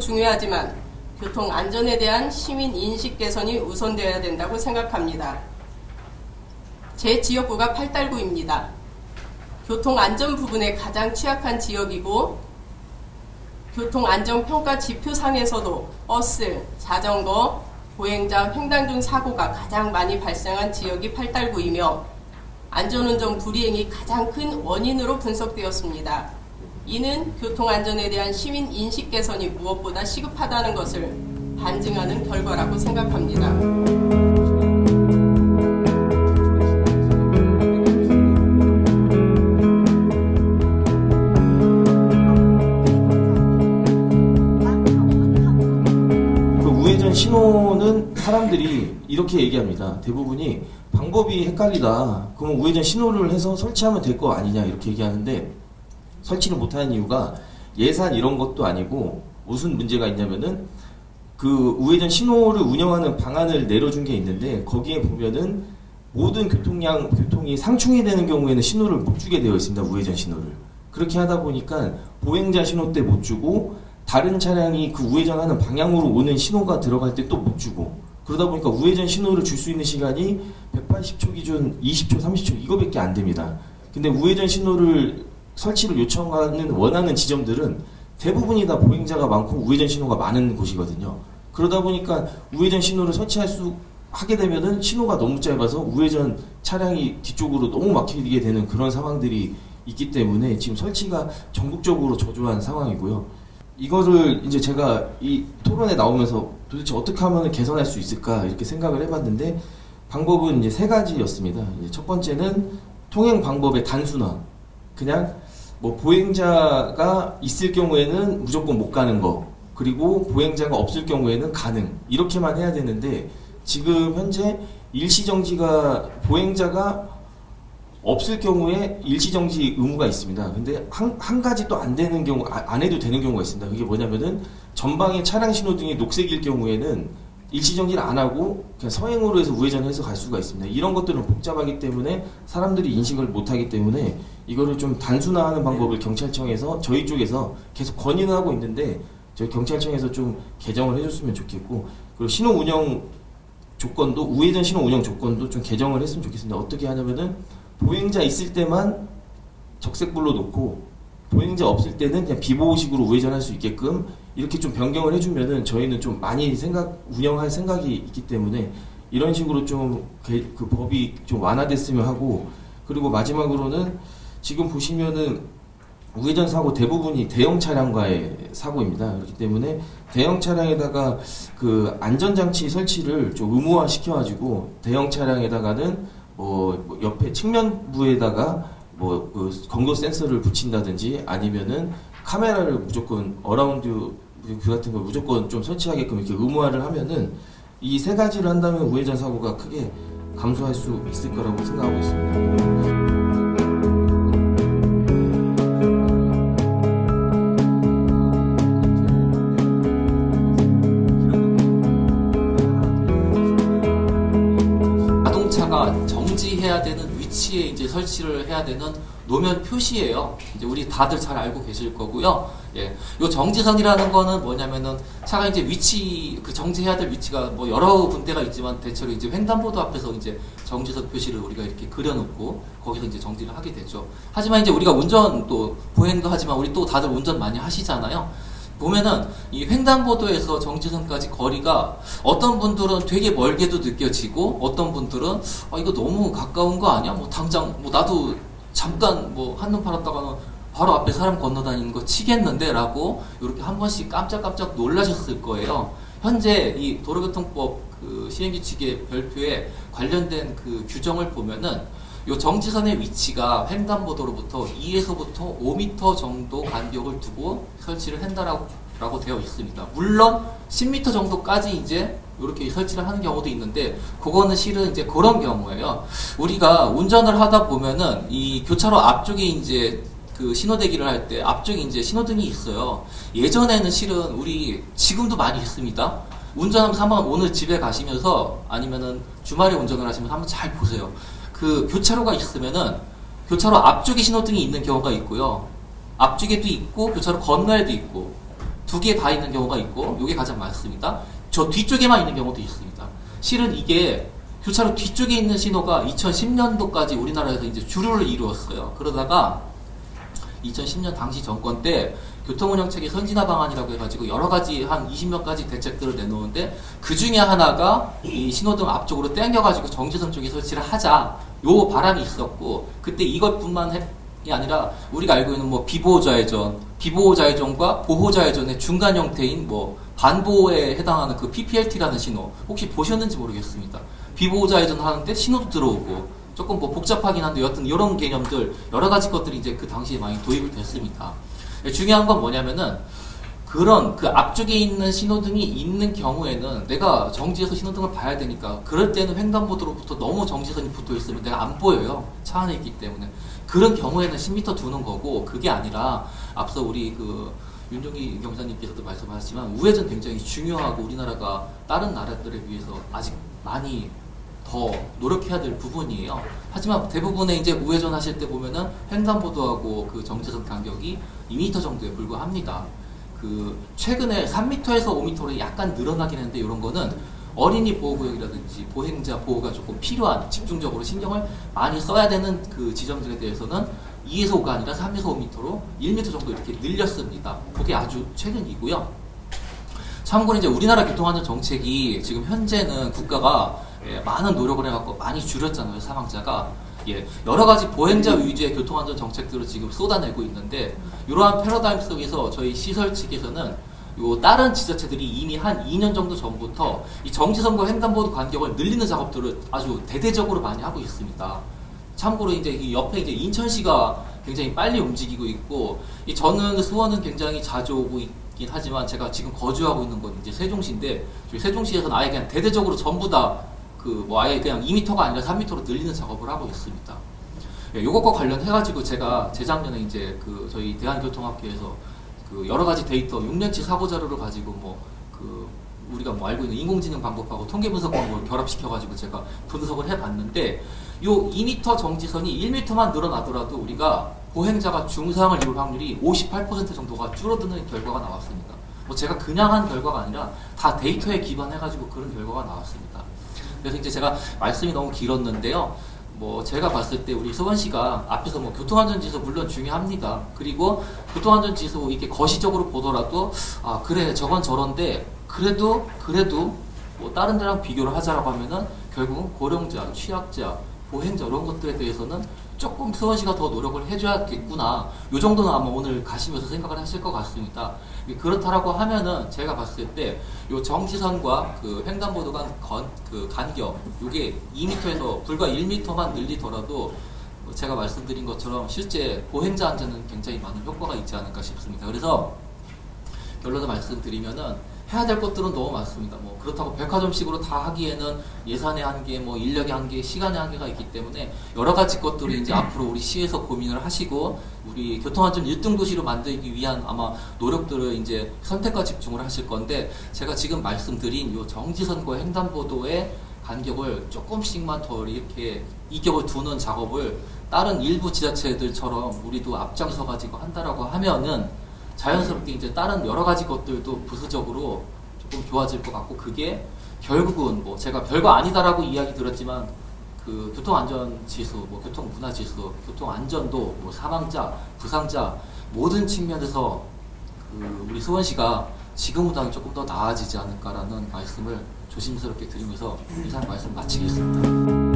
중요하지만 교통 안전에 대한 시민 인식 개선이 우선되어야 된다고 생각합니다. 제 지역구가 팔달구입니다. 교통 안전 부분에 가장 취약한 지역이고 교통안전평가 지표상에서도 버스, 자전거, 보행자, 횡단 등 사고가 가장 많이 발생한 지역이 팔달구이며 안전운전 불이행이 가장 큰 원인으로 분석되었습니다. 이는 교통안전에 대한 시민 인식 개선이 무엇보다 시급하다는 것을 반증하는 결과라고 생각합니다. 우회전 신호는 사람들이 이렇게 얘기합니다. 대부분이 방법이 헷갈리다. 그러면 우회전 신호를 해서 설치하면 될 거 아니냐 이렇게 얘기하는데 설치를 못하는 이유가 예산 이런 것도 아니고 무슨 문제가 있냐면은 그 우회전 신호를 운영하는 방안을 내려준 게 있는데 거기에 보면은 모든 교통이 상충이 되는 경우에는 신호를 못 주게 되어 있습니다. 우회전 신호를. 그렇게 하다 보니까 보행자 신호 때 못 주고 다른 차량이 그 우회전하는 방향으로 오는 신호가 들어갈 때 또 못 주고 그러다 보니까 우회전 신호를 줄 수 있는 시간이 180초 기준 20초, 30초 이거밖에 안 됩니다. 근데 우회전 신호를 설치를 원하는 지점들은 대부분이 다 보행자가 많고 우회전 신호가 많은 곳이거든요. 그러다 보니까 우회전 신호를 하게 되면은 신호가 너무 짧아서 우회전 차량이 뒤쪽으로 너무 막히게 되는 그런 상황들이 있기 때문에 지금 설치가 전국적으로 저조한 상황이고요. 이거를 이제 제가 이 토론에 나오면서 도대체 어떻게 하면 개선할 수 있을까 이렇게 생각을 해봤는데 방법은 이제 세 가지였습니다. 이제 첫 번째는 통행 방법의 단순화. 그냥 뭐 보행자가 있을 경우에는 무조건 못 가는 거, 그리고 보행자가 없을 경우에는 가능 이렇게만 해야 되는데 지금 현재 일시정지가 보행자가 없을 경우에 일시정지 의무가 있습니다. 근데 한 가지 또 안 되는 경우, 안 해도 되는 경우가 있습니다. 그게 뭐냐면은 전방에 차량 신호등이 녹색일 경우에는 일시정지를 안 하고 그냥 서행으로 해서 우회전해서 갈 수가 있습니다. 이런 것들은 복잡하기 때문에 사람들이 인식을 못하기 때문에 이거를 좀 단순화하는 방법을 경찰청에서 저희 쪽에서 계속 건의는 하고 있는데 저희 경찰청에서 좀 개정을 해줬으면 좋겠고 그리고 신호 운영 조건도 우회전 신호 운영 조건도 좀 개정을 했으면 좋겠습니다. 어떻게 하냐면은 보행자 있을 때만 적색불로 놓고 보행자 없을 때는 그냥 비보호식으로 우회전할 수 있게끔 이렇게 좀 변경을 해주면은 저희는 좀 많이 운영할 생각이 있기 때문에 이런 식으로 좀 그 법이 좀 완화됐으면 하고 그리고 마지막으로는 지금 보시면은 우회전 사고 대부분이 대형 차량과의 사고입니다. 그렇기 때문에 대형 차량에다가 그 안전장치 설치를 좀 의무화 시켜가지고 대형 차량에다가는 뭐 옆에 측면부에다가 그 경고 센서를 붙인다든지 아니면은 카메라를 무조건 어라운드 뷰 같은 걸 무조건 좀 설치하게끔 이렇게 의무화를 하면은 이 세 가지를 한다면 우회전 사고가 크게 감소할 수 있을 거라고 생각하고 있습니다. 정지해야 되는 위치에 이제 설치를 해야 되는 노면 표시예요. 이제 우리 다들 잘 알고 계실 거고요. 예. 요 정지선이라는 거는 뭐냐면은 차가 이제 그 정지해야 될 위치가 뭐 여러 군데가 있지만 대체로 이제 횡단보도 앞에서 이제 정지선 표시를 우리가 이렇게 그려놓고 거기서 이제 정지를 하게 되죠. 하지만 이제 우리가 운전 또 보행도 하지만 우리 또 다들 운전 많이 하시잖아요. 보면은 이 횡단보도에서 정지선까지 거리가 어떤 분들은 되게 멀게도 느껴지고 어떤 분들은 이거 너무 가까운 거 아니야? 뭐 당장 뭐 나도 잠깐 뭐 한눈 팔았다가는 바로 앞에 사람 건너다니는 거 치겠는데 라고 이렇게 한 번씩 깜짝깜짝 놀라셨을 거예요. 현재 이 도로교통법 그 시행규칙의 별표에 관련된 그 규정을 보면은 요 정지선의 위치가 횡단보도로부터 2에서부터 5m 정도 간격을 두고 설치를 한다라고 되어 있습니다. 물론 10m 정도까지 이제 이렇게 설치를 하는 경우도 있는데 그거는 실은 이제 그런 경우예요. 우리가 운전을 하다 보면은 이 교차로 앞쪽에 이제 그 신호대기를 할 때 앞쪽에 이제 신호등이 있어요. 예전에는 실은 우리 지금도 많이 있습니다. 운전하면서 한번 오늘 집에 가시면서 아니면은 주말에 운전을 하시면서 한번 잘 보세요. 그 교차로가 있으면은 교차로 앞쪽에 신호등이 있는 경우가 있고요. 앞쪽에도 있고 교차로 건너에도 있고 두 개 다 있는 경우가 있고, 이게 가장 많습니다. 저 뒤쪽에만 있는 경우도 있습니다. 실은 이게 교차로 뒤쪽에 있는 신호가 2010년도까지 우리나라에서 이제 주류를 이루었어요. 그러다가 2010년 당시 정권 때 교통운영체계 선진화 방안이라고 해가지고 여러 가지 한 20몇 가지 대책들을 내놓는데 그 중에 하나가 이 신호등 앞쪽으로 당겨가지고 정지선 쪽에 설치를 하자, 요 바람이 있었고, 그때 이것뿐만이 아니라 우리가 알고 있는 뭐 비보호자회전과 보호자회전의 중간 형태인 뭐 반보호에 해당하는 그 PPLT라는 신호 혹시 보셨는지 모르겠습니다. 비보호자회전 하는데 신호도 들어오고 조금 뭐 복잡하긴 한데 여튼 이런 개념들 여러 가지 것들이 이제 그 당시에 많이 도입이 됐습니다. 중요한 건 뭐냐면은 그런 그 앞쪽에 있는 신호등이 있는 경우에는 내가 정지해서 신호등을 봐야 되니까 그럴 때는 횡단보도로부터 너무 정지선이 붙어 있으면 내가 안 보여요. 차 안에 있기 때문에. 그런 경우에는 10m 두는 거고, 그게 아니라 앞서 우리 그 윤종기 경사님께서도 말씀하셨지만 우회전 굉장히 중요하고 우리나라가 다른 나라들에 비해서 아직 많이 더 노력해야 될 부분이에요. 하지만 대부분의 이제 우회전 하실 때 보면은 횡단보도하고 그 정지선 간격이 2m 정도에 불과합니다. 그 최근에 3m에서 5m로 약간 늘어나긴 했는데, 이런 거는 어린이 보호구역이라든지 보행자 보호가 조금 필요한, 집중적으로 신경을 많이 써야 되는 그 지점들에 대해서는 2에서 5가 아니라 3에서 5m로 1m 정도 이렇게 늘렸습니다. 그게 아주 최근이고요. 참고로 이제 우리나라 교통안전 정책이 지금 현재는 국가가 많은 노력을 해갖고 많이 줄였잖아요, 사망자가. 여러 가지 보행자 위주의 교통안전 정책들을 지금 쏟아내고 있는데, 이러한 패러다임 속에서 저희 시설 측에서는 다른 지자체들이 이미 한 2년 정도 전부터 이 정지선과 횡단보도 간격을 늘리는 작업들을 아주 대대적으로 많이 하고 있습니다. 참고로 이제 이 옆에 이제 인천시가 굉장히 빨리 움직이고 있고, 저는 수원은 굉장히 자주 오고 있긴 하지만 제가 지금 거주하고 있는 건 이제 세종시인데, 저희 세종시에서는 아예 그냥 대대적으로 전부 다 뭐 아예 그냥 2m가 아니라 3m로 늘리는 작업을 하고 있습니다. 요것과 관련해가지고 제가 재작년에 이제 그 저희 대한교통학회에서 그 여러 가지 데이터 6년치 사고 자료를 가지고 뭐 그 우리가 뭐 알고 있는 인공지능 방법하고 통계 분석 방법을 결합시켜가지고 제가 분석을 해봤는데, 요 2m 정지선이 1m만 늘어나더라도 우리가 보행자가 중상을 입을 확률이 58% 정도가 줄어드는 결과가 나왔습니다. 뭐 제가 그냥 한 결과가 아니라 다 데이터에 기반해가지고 그런 결과가 나왔습니다. 그래서 이제 제가 말씀이 너무 길었는데요. 뭐 제가 봤을 때 우리 수원시가 앞에서 뭐 교통안전지수 물론 중요합니다. 그리고 교통안전지수 이렇게 거시적으로 보더라도 아 그래 저건 저런데 그래도 뭐 다른 데랑 비교를 하자라고 하면은 결국은 고령자, 취약자, 보행자 이런 것들에 대해서는 조금 수원시가 더 노력을 해줘야겠구나. 요 정도는 아마 오늘 가시면서 생각을 하실 것 같습니다. 그렇다라고 하면은 제가 봤을 때 요 정지선과 그 횡단보도 그 간격 요게 2m에서 불과 1m만 늘리더라도 제가 말씀드린 것처럼 실제 보행자 안전은 굉장히 많은 효과가 있지 않을까 싶습니다. 그래서 결론을 말씀드리면은 해야 될 것들은 너무 많습니다. 뭐 그렇다고 백화점식으로 다 하기에는 예산의 한계, 뭐 인력의 한계, 시간의 한계가 있기 때문에 여러 가지 것들을 이제 앞으로 우리 시에서 고민을 하시고 우리 교통안전 1등 도시로 만들기 위한 아마 노력들을 이제 선택과 집중을 하실 건데, 제가 지금 말씀드린 요 정지선과 횡단보도의 간격을 조금씩만 더 이렇게 이격을 두는 작업을 다른 일부 지자체들처럼 우리도 앞장서 가지고 한다라고 하면은 자연스럽게 이제 다른 여러 가지 것들도 부수적으로 조금 좋아질 것 같고, 그게 결국은 뭐 제가 별거 아니다라고 이야기 들었지만 그 교통안전지수, 뭐 교통문화지수, 교통안전도, 뭐 사망자, 부상자 모든 측면에서 그 우리 수원시가 지금보다는 조금 더 나아지지 않을까라는 말씀을 조심스럽게 드리면서 이상 말씀 마치겠습니다.